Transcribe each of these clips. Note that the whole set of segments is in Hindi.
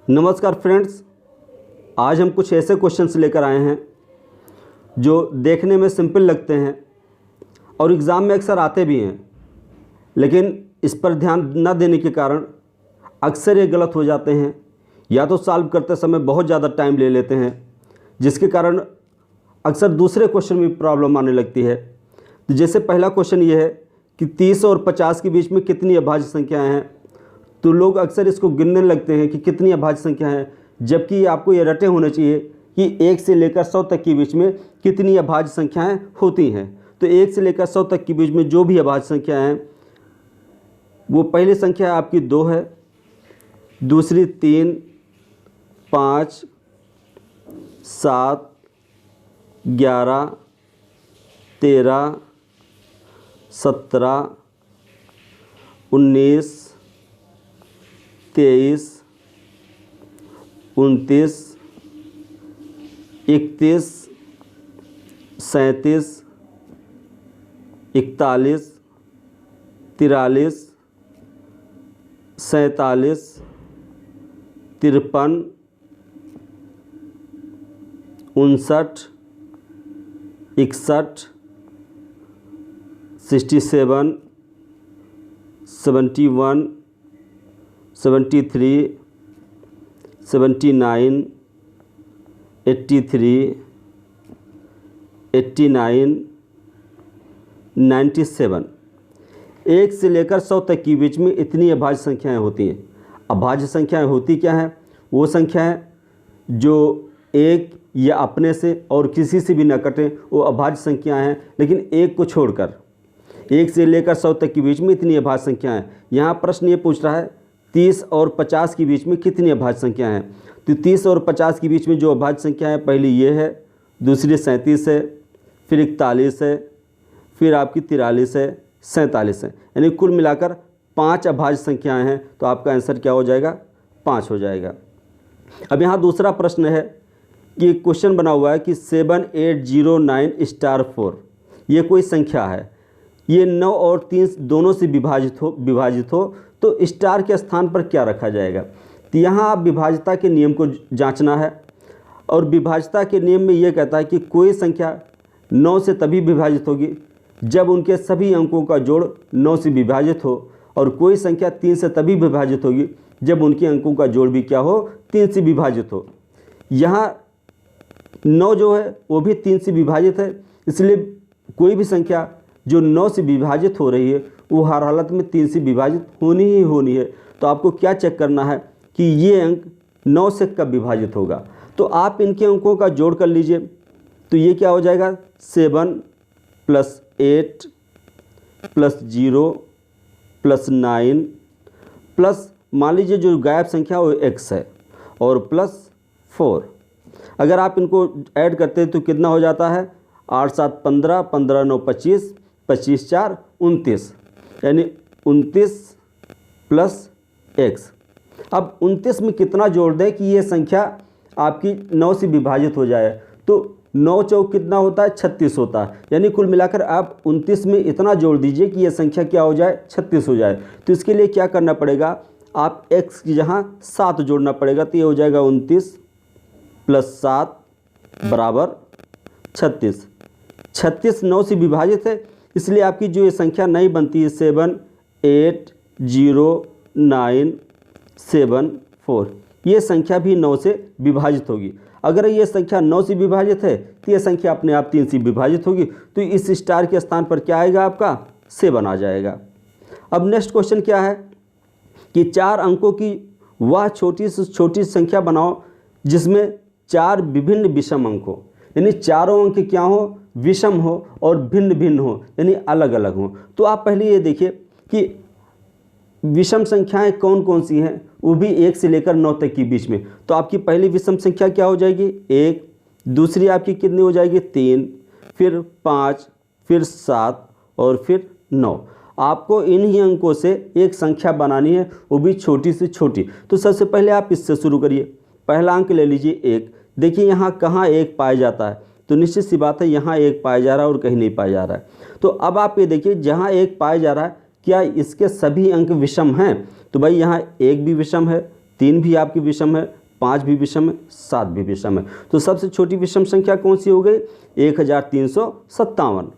नमस्कार फ्रेंड्स, आज हम कुछ ऐसे क्वेश्चंस लेकर आए हैं जो देखने में सिंपल लगते हैं और एग्ज़ाम में अक्सर आते भी हैं, लेकिन इस पर ध्यान न देने के कारण अक्सर ये गलत हो जाते हैं या तो सॉल्व करते समय बहुत ज़्यादा टाइम ले लेते हैं, जिसके कारण अक्सर दूसरे क्वेश्चन में प्रॉब्लम आने लगती है। तो जैसे पहला क्वेश्चन ये है कि 30 और 50 के बीच में कितनी अभाज्य संख्याएँ हैं, तो लोग अक्सर इसको गिनने लगते हैं कि कितनी अभाज्य संख्या है, जबकि आपको ये रटे होने चाहिए कि 1 से लेकर 100 तक के बीच में कितनी अभाज्य संख्याएं होती हैं। तो 1 से लेकर 100 तक के बीच में जो भी अभाज्य संख्या हैं, वो पहली संख्या आपकी 2 है, दूसरी 3, 5, 7, 11, 13, 17, 19, 23, 29, 31, 37, 41, 43, 47, 53, 59, 61, 67, 71, 73, 79, 83, 89, 97। 1 से लेकर 100 तक के बीच में इतनी अभाज्य संख्याएं होती हैं। अभाज्य संख्याएं होती क्या हैं? वो संख्याएं जो एक या अपने से और किसी से भी न कटें, वो अभाज्य संख्याएं हैं, लेकिन एक को छोड़कर 1 से लेकर 100 तक के बीच में इतनी अभाज्य संख्याएं हैं। यहाँ प्रश्न ये पूछ रहा है 30 और 50 के बीच में कितनी अभाज्य संख्या हैं। तो 30 और 50 के बीच में जो अभाज्य संख्या है, पहली ये है, दूसरी 37 है, फिर 41 है, फिर आपकी 43 है, 47 है, यानी कुल मिलाकर 5 अभाज्य संख्याएं हैं। तो आपका आंसर क्या हो जाएगा? 5 हो जाएगा। अब यहाँ दूसरा प्रश्न है कि क्वेश्चन बना हुआ है कि 7809*4 ये कोई संख्या है, ये 9 और 3 दोनों से विभाजित हो तो स्टार के स्थान पर क्या रखा जाएगा। तो यहाँ आप विभाज्यता के नियम को जांचना है, और विभाज्यता के नियम में ये कहता है कि कोई संख्या 9 से तभी विभाजित होगी जब उनके सभी अंकों का जोड़ 9 से विभाजित हो, और कोई संख्या 3 से तभी विभाजित होगी जब उनके अंकों का जोड़ भी क्या हो, 3 से विभाजित हो। यहाँ 9 जो है वो भी 3 से विभाजित है, इसलिए कोई भी संख्या जो 9 से विभाजित हो रही है वो हर हालत में 3 से विभाजित होनी ही होनी है। तो आपको क्या चेक करना है कि ये अंक 9 से कब विभाजित होगा। तो आप इनके अंकों का जोड़ कर लीजिए, तो ये क्या हो जाएगा? 7 + 8 + 0 + 9 प्लस मान लीजिए जो गायब संख्या वो x है, और +4। अगर आप इनको ऐड करते हैं तो कितना हो जाता है? 8 7 15, 15 9 25, 25 4 29, यानी 29 + x। अब 29 में कितना जोड़ दें कि ये संख्या आपकी 9 से विभाजित हो जाए। तो 9 चौक कितना होता है? 36 होता है, यानी कुल मिलाकर आप 29 में इतना जोड़ दीजिए कि ये संख्या क्या हो जाए? 36 हो जाए। तो इसके लिए क्या करना पड़ेगा? आप x की जहाँ 7 जोड़ना पड़ेगा, तो ये हो जाएगा 29 + 7 = 36। 36 9 से विभाजित है, इसलिए आपकी जो ये संख्या नहीं बनती है 7 8 0 9 7 4, ये संख्या भी 9 से विभाजित होगी। अगर ये संख्या 9 से विभाजित है तो ये संख्या अपने आप 3 से विभाजित होगी, तो इस स्टार के स्थान पर क्या आएगा? आपका 7 आ जाएगा। अब नेक्स्ट क्वेश्चन क्या है कि 4 अंकों की वह छोटी से छोटी संख्या बनाओ जिसमें 4 विभिन्न विषम अंक हो, यानी चारों अंक क्या हो? विषम हो और भिन्न भिन्न हो, यानी अलग अलग हो। तो आप पहले ये देखिए कि विषम संख्याएं कौन कौन सी हैं, वो भी 1 से लेकर 9 तक के बीच में। तो आपकी पहली विषम संख्या क्या हो जाएगी? 1। दूसरी आपकी कितनी हो जाएगी? 3, फिर 5, फिर 7 और फिर 9। आपको इन्हीं अंकों से एक संख्या बनानी है, वो भी छोटी से छोटी। तो सबसे पहले आप इससे शुरू करिए। पहला अंक ले लीजिए 1। देखिए यहाँ कहाँ 1 पाया जाता है, तो निश्चित सी बात है यहाँ 1 पाया जा रहा है और कहीं नहीं पाया जा रहा है। तो अब आप ये देखिए जहाँ 1 पाया जा रहा है क्या इसके सभी अंक विषम हैं? तो भाई यहाँ 1 भी विषम है, 3 भी आपकी विषम है, 5 भी विषम है, 7 भी विषम है। तो सबसे छोटी विषम संख्या कौन सी हो गई? 1357।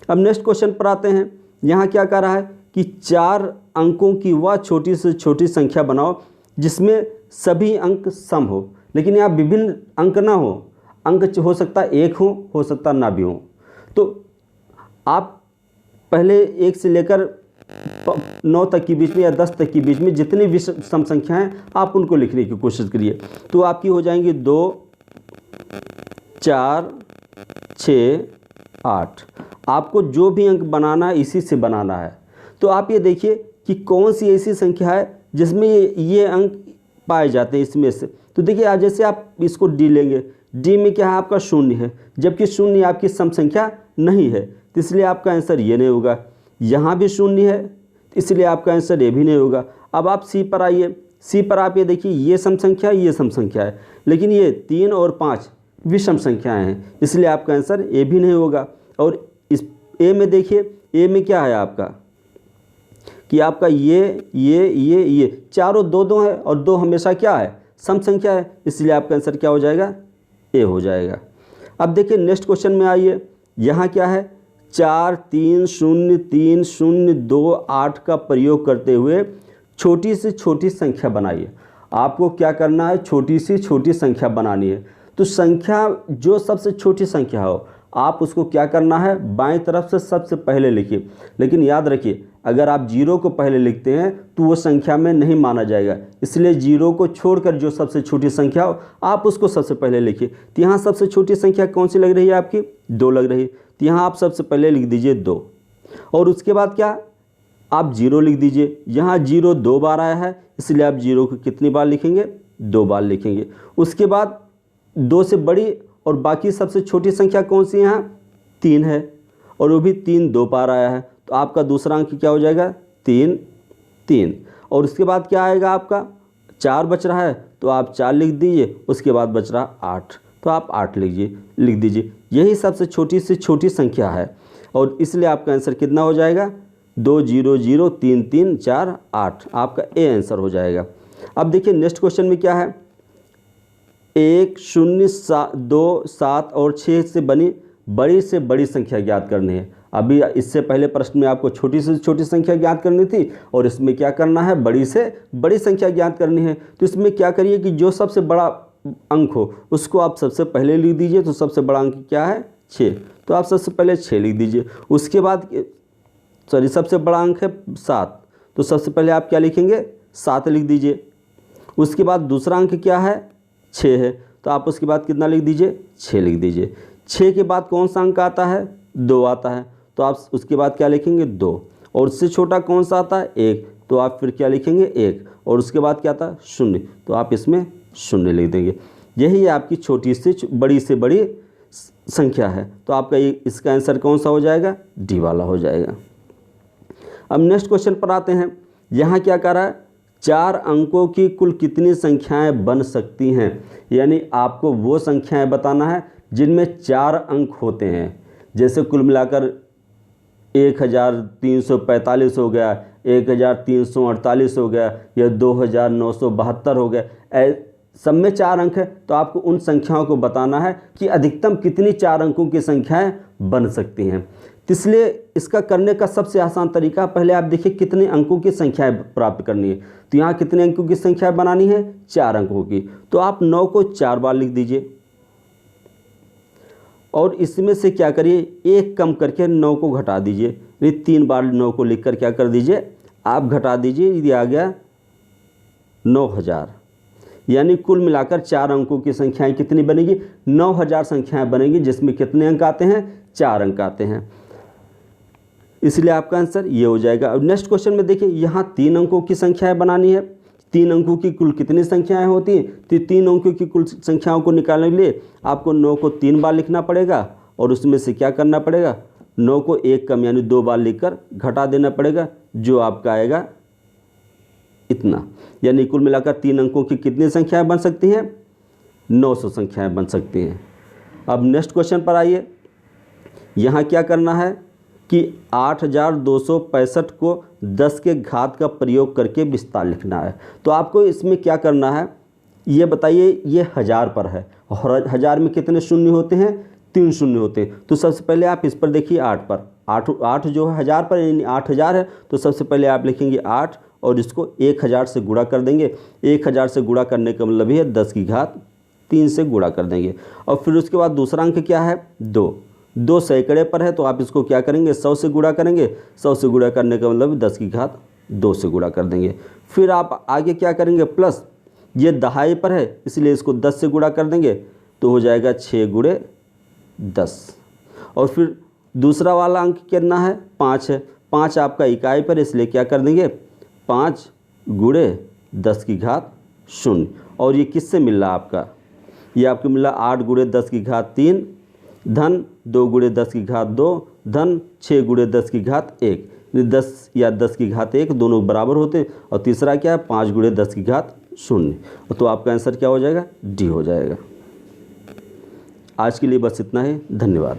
अब नेक्स्ट क्वेश्चन पर आते हैं। यहाँ क्या कह रहा है कि 4 अंकों की वह छोटी से छोटी संख्या बनाओ जिसमें सभी अंक सम हो, लेकिन यहाँ विभिन्न अंक ना हो। अंक हो सकता है 1 हो सकता ना भी हो। तो आप पहले 1 से लेकर 9 तक के बीच में या 10 तक के बीच में जितनी भी सम संख्या हैं आप उनको लिखने की कोशिश करिए। तो आपकी हो जाएंगी 2, 4, 6, 8। आपको जो भी अंक बनाना है इसी से बनाना है। तो आप ये देखिए कि कौन सी ऐसी संख्या है जिसमें ये अंक पाए जाते हैं इसमें से। तो देखिए आज जैसे आप इसको डी लेंगे, डी में क्या है आपका 0 है, जबकि 0 आपकी सम संख्या नहीं है, तो इसलिए आपका आंसर ये नहीं होगा। यहाँ भी 0 है, इसलिए आपका आंसर ये भी नहीं होगा। अब आप सी पर आइए। सी पर आप ये देखिए ये सम संख्या है, ये सम संख्या है, लेकिन ये 3 और 5 विषम संख्याएं हैं, इसलिए आपका आंसर ए भी नहीं होगा। और इस ए में देखिए, ए में क्या है आपका कि आपका ये चारों 2 है और 2 हमेशा क्या है? सम संख्या है, इसलिए आपका आंसर क्या हो जाएगा? ए हो जाएगा। अब देखिए नेक्स्ट क्वेश्चन में आइए। यहाँ क्या है? 4, 3, 0, 3, 0, 2, 8 का प्रयोग करते हुए छोटी से छोटी संख्या बनाइए। आपको क्या करना है? छोटी से छोटी संख्या बनानी है। तो संख्या जो सबसे छोटी संख्या हो आप उसको क्या करना है? बाएं तरफ से सबसे पहले लिखिए। लेकिन याद रखिए अगर आप 0 को पहले लिखते हैं तो वो संख्या में नहीं माना जाएगा, इसलिए 0 को छोड़कर जो सबसे छोटी संख्या हो आप उसको सबसे पहले लिखिए। तो यहाँ सबसे छोटी संख्या कौन सी लग रही है आपकी? 2 लग रही है, तो यहाँ आप सबसे पहले लिख दीजिए 2। और उसके बाद क्या? आप 0 लिख दीजिए। यहाँ 0 2 बार आया है, इसलिए आप 0 को कितनी बार लिखेंगे? 2 बार लिखेंगे। उसके बाद 2 से बड़ी और बाकी सबसे छोटी संख्या कौन सी? यहाँ 3 है, और वो भी 3 2 बार आया है, तो आपका दूसरा अंक क्या हो जाएगा? 3। और उसके बाद क्या आएगा आपका? 4 बच रहा है, तो आप 4 लिख दीजिए। उसके बाद बच रहा 8, तो आप 8 लिख दीजिए। यही सबसे छोटी से छोटी संख्या है, और इसलिए आपका आंसर कितना हो जाएगा? 2 0 0 3 3 4 8। आपका ए आंसर हो जाएगा। अब देखिए नेक्स्ट क्वेश्चन में क्या है? 1 0 2 7 और 6 से बनी बड़ी से बड़ी संख्या ज्ञात करनी है। अभी इससे पहले प्रश्न में आपको छोटी से छोटी संख्या ज्ञात करनी थी, और इसमें क्या करना है? बड़ी से बड़ी संख्या ज्ञात करनी है। तो इसमें क्या करिए कि जो सबसे बड़ा अंक हो उसको आप सबसे पहले लिख दीजिए। तो सबसे बड़ा अंक क्या है? 6, तो आप सबसे पहले 6 लिख दीजिए। उसके बाद सबसे बड़ा अंक है 7, तो सबसे पहले आप क्या लिखेंगे? 7 लिख दीजिए। उसके बाद दूसरा अंक क्या है? 6 है, तो आप उसके बाद कितना लिख दीजिए? 6 लिख दीजिए। 6 के बाद कौन सा अंक आता है? 2 आता है, तो आप उसके बाद क्या लिखेंगे? 2। और उससे छोटा कौन सा आता है? 1, तो आप फिर क्या लिखेंगे? 1। और उसके बाद क्या आता है? 0, तो आप इसमें 0 लिख देंगे। यही आपकी छोटी से बड़ी संख्या है। तो आपका इसका आंसर कौन सा हो जाएगा? डी वाला हो जाएगा। अब नेक्स्ट क्वेश्चन पर आते हैं। यहाँ क्या कह रहा है? 4 अंकों की कुल कितनी संख्याएं बन सकती हैं? यानी आपको वो संख्याएं बताना है जिनमें 4 अंक होते हैं। जैसे कुल मिलाकर 1345 हो गया, 1348 हो गया, या 2972 हो गया। सब में 4 अंक है, तो आपको उन संख्याओं को बताना है कि अधिकतम कितनी 4 अंकों की संख्याएं बन सकती हैं। इसलिए इसका करने का सबसे आसान तरीका, पहले आप देखिए कितने अंकों की संख्याएं प्राप्त करनी है। तो यहाँ कितने अंकों की संख्या बनानी है? 4 अंकों की। तो आप 9 को 4 बार लिख दीजिए, और इसमें से क्या करिए? 1 कम करके 9 को घटा दीजिए। यानी 3 बार 9 को लिखकर क्या कर दीजिए? आप घटा दीजिए। ये आ गया 9000। यानी कुल मिलाकर 4 अंकों की संख्याएं कितनी बनेगी? 9000 संख्याएं बनेगी, जिसमें कितने अंक आते हैं? 4 अंक आते हैं। इसलिए आपका आंसर ये हो जाएगा। अब नेक्स्ट क्वेश्चन में देखिए, यहाँ 3 अंकों की संख्याएं बनानी है। 3 अंकों की कुल कितनी संख्याएं होती हैं? तो 3 अंकों की कुल संख्याओं को निकालने के लिए आपको 9 को 3 बार लिखना पड़ेगा, और उसमें से क्या करना पड़ेगा? 9 को 1 कम यानी 2 बार लिखकर घटा देना पड़ेगा, जो आपका आएगा इतना। यानी कुल मिलाकर 3 अंकों की कितनी संख्याएं बन सकती हैं? 900 संख्याएं बन सकती हैं। अब नेक्स्ट क्वेश्चन पर आइए। यहाँ क्या करना है कि 8265 को 10 के घात का प्रयोग करके विस्तार लिखना है। तो आपको इसमें क्या करना है? ये बताइए ये 1000 पर है और 1000 में कितने शून्य होते हैं? 3 शून्य होते हैं। तो सबसे पहले आप इस पर देखिए 8 पर, 8 जो है 1000 पर यानी 8000 है। तो सबसे पहले आप लिखेंगे 8 और इसको 1000 से गुणा कर देंगे। 1000 से गुणा करने का मतलब ये 10 की घात 3 से गुणा कर देंगे। और फिर उसके बाद दूसरा अंक क्या है? 2 सैकड़े पर है तो आप इसको क्या करेंगे? 100 से गुणा करेंगे। 100 से गुणा करने का मतलब 10 की घात 2 से गुणा कर देंगे। फिर आप आगे क्या करेंगे? प्लस, ये दहाई पर है इसलिए इसको 10 से गुणा कर देंगे तो हो जाएगा 6 गुणे 10। और फिर दूसरा वाला अंक कितना है? 5 है। 5 आपका इकाई पर इसलिए क्या कर देंगे? 5 गुणे 10 की घात 0। और ये किससे मिल रहा आपका? ये आपको मिला 8 गुणे 10 की घात 3 धन 2 गुणे 10 की घात 2 धन 6 गुणे 10 की घात 1। 10 या 10 की घात 1 दोनों बराबर होते हैं। और तीसरा क्या है? 5 गुणे 10 की घात 0। तो आपका आंसर क्या हो जाएगा? डी हो जाएगा। आज के लिए बस इतना ही। धन्यवाद।